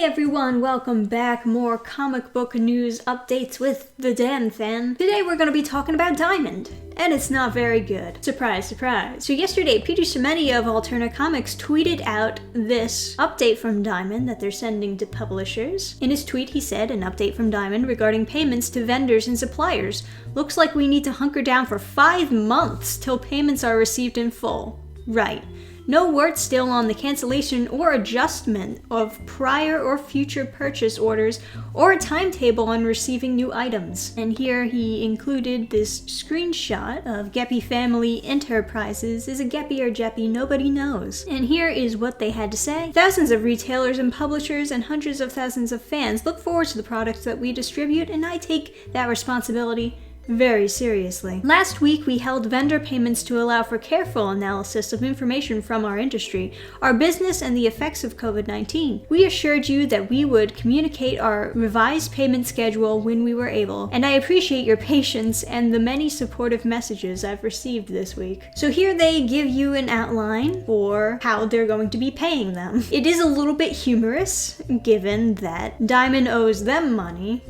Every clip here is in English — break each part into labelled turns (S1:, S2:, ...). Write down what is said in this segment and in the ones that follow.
S1: everyone, welcome back. More comic book news updates with the Dan Fan. Today we're going to be talking about Diamond, and it's not very good. Surprise, surprise. So yesterday, Peter Cimenti of Alterna Comics tweeted out this update from Diamond that they're sending to publishers. In his tweet, he said, an update from Diamond regarding payments to vendors and suppliers. Looks like we need to hunker down for 5 months till payments are received in full. Right. No word still on the cancellation or adjustment of prior or future purchase orders or a timetable on receiving new items. And here he included this screenshot of Geppy Family Enterprises. Is it Geppy or Geppy? Nobody knows. And here is what they had to say. Thousands of retailers and publishers and hundreds of thousands of fans look forward to the products that we distribute, and I take that responsibility very seriously. Last week, we held vendor payments to allow for careful analysis of information from our industry, our business, and the effects of COVID-19. We assured you that we would communicate our revised payment schedule when we were able, and I appreciate your patience and the many supportive messages I've received this week. So here they give you an outline for how they're going to be paying them. It is a little bit humorous, given that Diamond owes them money,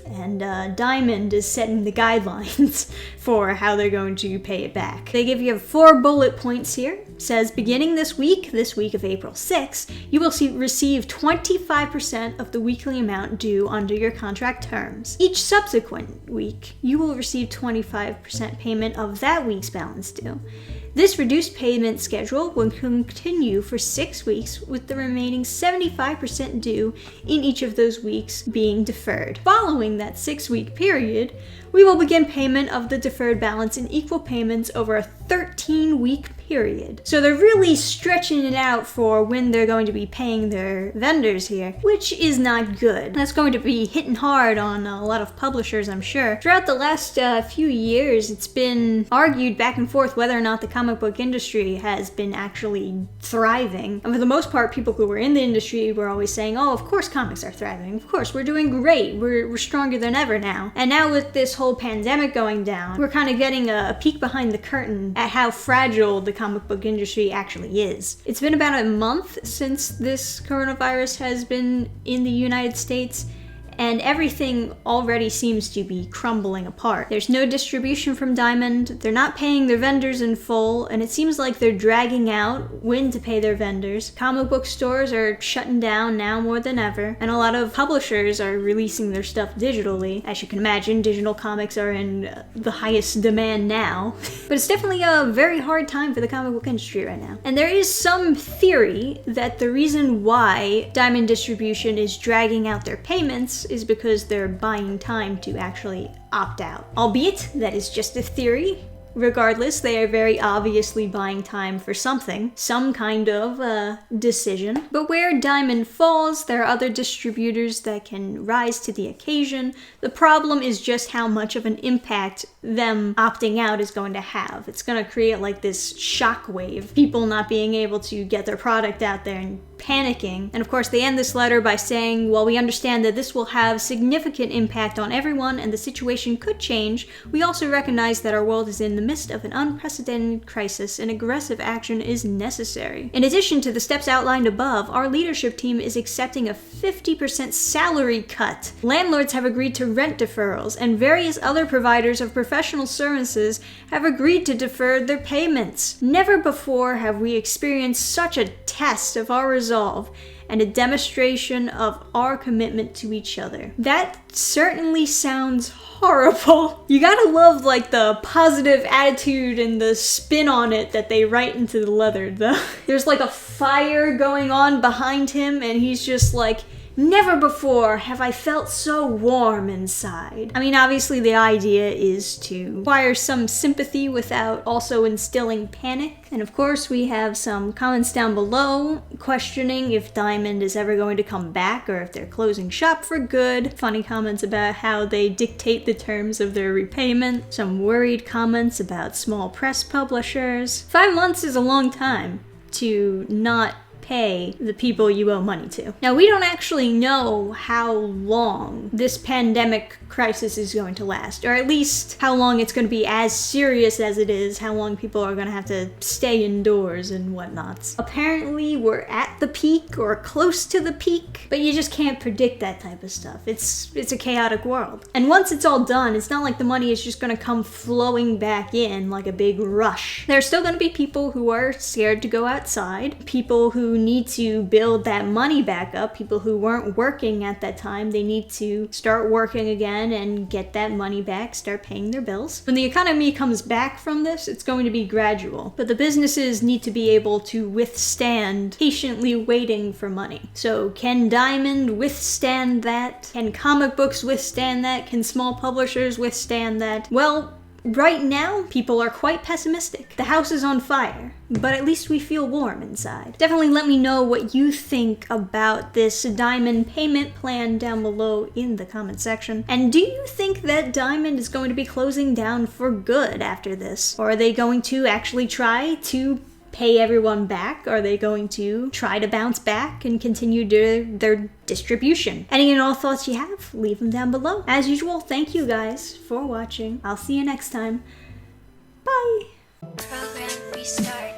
S1: and Diamond is setting the guidelines for how they're going to pay it back. They give you 4 bullet points here. It says, beginning this week of April 6th, you will receive 25% of the weekly amount due under your contract terms. Each subsequent week, you will receive 25% payment of that week's balance due. This reduced payment schedule will continue for 6 weeks, with the remaining 75% due in each of those weeks being deferred. Following that 6-week period, we will begin payment of the deferred balance in equal payments over a 13-week period. So they're really stretching it out for when they're going to be paying their vendors here, which is not good. That's going to be hitting hard on a lot of publishers, I'm sure. Throughout the last few years, it's been argued back and forth whether or not the comic book industry has been actually thriving. And for the most part, people who were in the industry were always saying, oh, of course comics are thriving. Of course, we're doing great. We're stronger than ever now. And now with this whole pandemic going down, we're kind of getting a peek behind the curtain at how fragile the comic book industry actually is. It's been about a month since this coronavirus has been in the United States, and everything already seems to be crumbling apart. There's no distribution from Diamond, they're not paying their vendors in full, and it seems like they're dragging out when to pay their vendors. Comic book stores are shutting down now more than ever, and a lot of publishers are releasing their stuff digitally. As you can imagine, digital comics are in the highest demand now. But it's definitely a very hard time for the comic book industry right now. And there is some theory that the reason why Diamond Distribution is dragging out their payments is because they're buying time to actually opt out. Albeit, that is just a theory. Regardless, they are very obviously buying time for something, some kind of decision. But where Diamond falls, there are other distributors that can rise to the occasion. The problem is just how much of an impact them opting out is going to have. It's going to create like this shockwave, people not being able to get their product out there and panicking. And of course, they end this letter by saying, while we understand that this will have significant impact on everyone and the situation could change, we also recognize that our world is in the midst of an unprecedented crisis and aggressive action is necessary. In addition to the steps outlined above, our leadership team is accepting a 50% salary cut. Landlords have agreed to rent deferrals, and various other providers of professional services have agreed to defer their payments. Never before have we experienced such a test of our resolve and a demonstration of our commitment to each other. That certainly sounds horrible. You gotta love like the positive attitude and the spin on it that they write into the letter though. There's like a fire going on behind him and he's just like, never before have I felt so warm inside. I mean, obviously the idea is to acquire some sympathy without also instilling panic. And of course we have some comments down below questioning if Diamond is ever going to come back or if they're closing shop for good. Funny comments about how they dictate the terms of their repayment. Some worried comments about small press publishers. 5 months is a long time to not pay the people you owe money to. Now, we don't actually know how long this pandemic crisis is going to last, or at least how long it's going to be as serious as it is, how long people are going to have to stay indoors and whatnot. Apparently, we're at the peak or close to the peak, but you just can't predict that type of stuff. It's a chaotic world. And once it's all done, it's not like the money is just going to come flowing back in like a big rush. There's still going to be people who are scared to go outside, people who need to build that money back up, people who weren't working at that time, they need to start working again and get that money back, start paying their bills. When the economy comes back from this, it's going to be gradual, but the businesses need to be able to withstand patiently waiting for money. So can Diamond withstand that? Can comic books withstand that? Can small publishers withstand that? Well, right now, people are quite pessimistic. The house is on fire, but at least we feel warm inside. Definitely let me know what you think about this Diamond payment plan down below in the comment section. And do you think that Diamond is going to be closing down for good after this? Or are they going to actually try to pay everyone back? Are they going to try to bounce back and continue their distribution? Any and all thoughts you have, leave them down below. As usual, thank you guys for watching. I'll see you next time. Bye!
S2: Program restart.